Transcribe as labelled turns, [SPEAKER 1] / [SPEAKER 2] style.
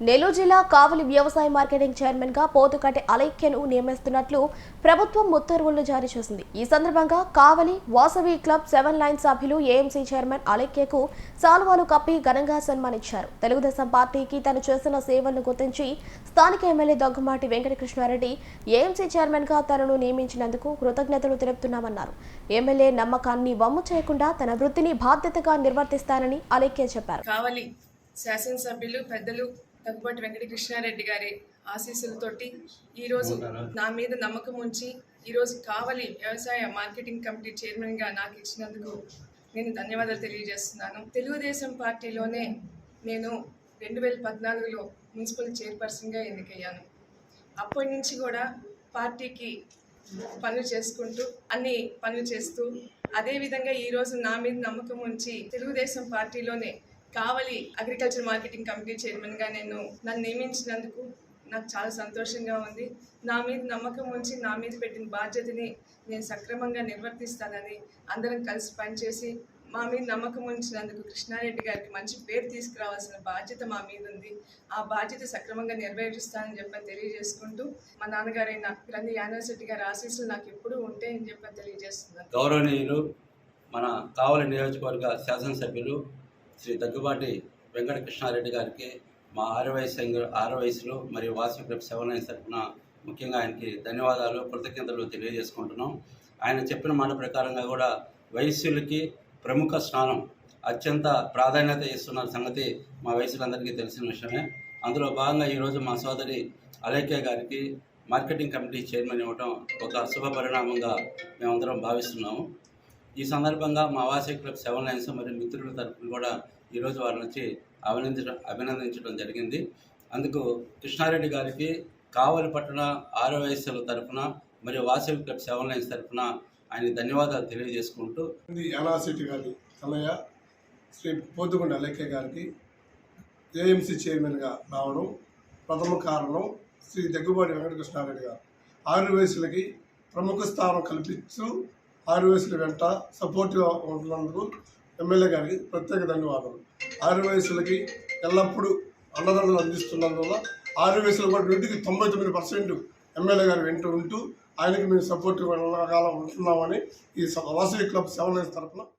[SPEAKER 1] నెల్లూరు జిల్లా కావలి వ్యవసాయ marketing chairman గా పోతుకట్టి అలైక్యను నియమిస్తున్నట్లు ప్రభుత్వం ఉత్తర్వులు జారీ చేసింది. ఈ సందర్భంగా కావలి వాసవి క్లబ్ 7 లైన్ సభ్యులు ఏఎంసీ చైర్మన్ అలైక్యకు సాల్వాలు కప్పి ఘనంగా సన్మానించారు. తెలుగుదేశం పార్టీకి తను చేసిన సేవలను గుర్తించి స్థానిక MLA Daggumati Venkatakrishna Reddy AMC chairman గా తనను నియమించినందుకు కృతజ్ఞతలు తెలుపుతున్నామన్నారు. ఎమ్మెల్యే నమ్మకాన్ని వమ్ము చేయకుండా తన వృత్తిని బాధ్యతగా నిర్వర్తిస్తానని అలైక్య చెప్పారు.
[SPEAKER 2] శాసనసభ్యులు పెద్దలు దగ్గుబాటి వెంకటకృష్ణారెడ్డి గారి ఆశీస్సులతోటి ఈరోజు నా మీద నమ్మకం ఉంచి ఈరోజు కావలి వ్యవసాయ మార్కెటింగ్ కమిటీ చైర్మన్గా నాకు ఇచ్చినందుకు నేను ధన్యవాదాలు తెలియజేస్తున్నాను. తెలుగుదేశం పార్టీలోనే నేను 2014లో మున్సిపల్ చైర్పర్సన్గా ఎన్నికయ్యాను. అప్పటి నుంచి కూడా పార్టీకి పనులు చేసుకుంటూ అన్ని పనులు చేస్తూ అదేవిధంగా ఈరోజు నా మీద నమ్మకం ఉంచి తెలుగుదేశం పార్టీలోనే కావలి అగ్రికల్చర్ మార్కెటింగ్ కమిటీ చైర్మన్గా నన్ను నియమించినందుకు నాకు చాలా సంతోషంగా ఉంది. నా మీద నమ్మకం ఉంచి నా మీద పెట్టిన బాధ్యతని నేను సక్రమంగా నిర్వర్తిస్తానని అందరం కలిసి పనిచేసి మా మీద నమ్మకం ఉంచినందుకు కృష్ణారెడ్డి గారికి మంచి పేరు తీసుకురావాల్సిన బాధ్యత మా మీద ఉంది. ఆ బాధ్యత సక్రమంగా నెరవేరుస్తానని తెలియజేసుకుంటూ మా నాన్నగారైన గ్రంథి యాదవశెట్టి గారి ఆశీస్సులు నాకు ఎప్పుడూ ఉంటాయని తెలియజేస్తున్నాను.
[SPEAKER 3] గౌరవనీయులు మన కావలి నియోజకవర్గ శాసనసభ్యులు శ్రీ దగ్గుబాటి వెంకటకృష్ణారెడ్డి గారికి మా ఆర్వైస్లు మరియు వాసవి క్లబ్ 7 లైన్స్ తరఫున ముఖ్యంగా ఆయనకి ధన్యవాదాలు, కృతజ్ఞతలు తెలియజేసుకుంటున్నాం. ఆయన చెప్పిన మాట ప్రకారంగా కూడా వయస్సులకి ప్రముఖ స్నానం అత్యంత ప్రాధాన్యత ఇస్తున్న సంగతి మా వయసులందరికీ తెలిసిన విషయమే. అందులో భాగంగా ఈరోజు మా సోదరి అలైక్య గారికి మార్కెటింగ్ కమిటీ చైర్మన్ ఇవ్వడం ఒక శుభ పరిణామంగా మేమందరం భావిస్తున్నాము. ఈ సందర్భంగా మా వాసవి క్లబ్ 7 లైన్స్ మరియు మిత్రుల తరఫున కూడా ఈరోజు వారిని వచ్చి అభినందించడం జరిగింది. అందుకు కృష్ణారెడ్డి గారికి కావలి పట్టణ ఆర్వైస్ల తరఫున మరియు వాసవి క్లబ్ 7 లైన్స్ తరఫున ఆయన ధన్యవాదాలు తెలియజేసుకుంటూ
[SPEAKER 4] యానాశెట్టి గారి అన్నయ్య శ్రీ పోతుకొండ అలైక్య గారికి ఏఎంసీ చైర్మన్గా రావడం ప్రథమ కారణం శ్రీ దగ్గుబాటి వెంకటకృష్ణారెడ్డి గారు ఆర్వైస్లకి ప్రముఖ స్థానం కల్పిస్తూ ఆర్వైస్ల వెంట సపోర్ట్గా ఉంటున్నందుకు ఎమ్మెల్యే గారికి ప్రత్యేక ధన్యవాదాలు. ఆర్వైస్లకి ఎల్లప్పుడూ అండదండలు అందిస్తున్నందువల్ల ఆర్వైస్లు కూడా 99% ఎమ్మెల్యే గారు వెంట ఉంటూ ఆయనకి మేము సపోర్ట్ ఉంటున్నామని ఈ వాసవి క్లబ్ 7 లైన్స్ తరఫున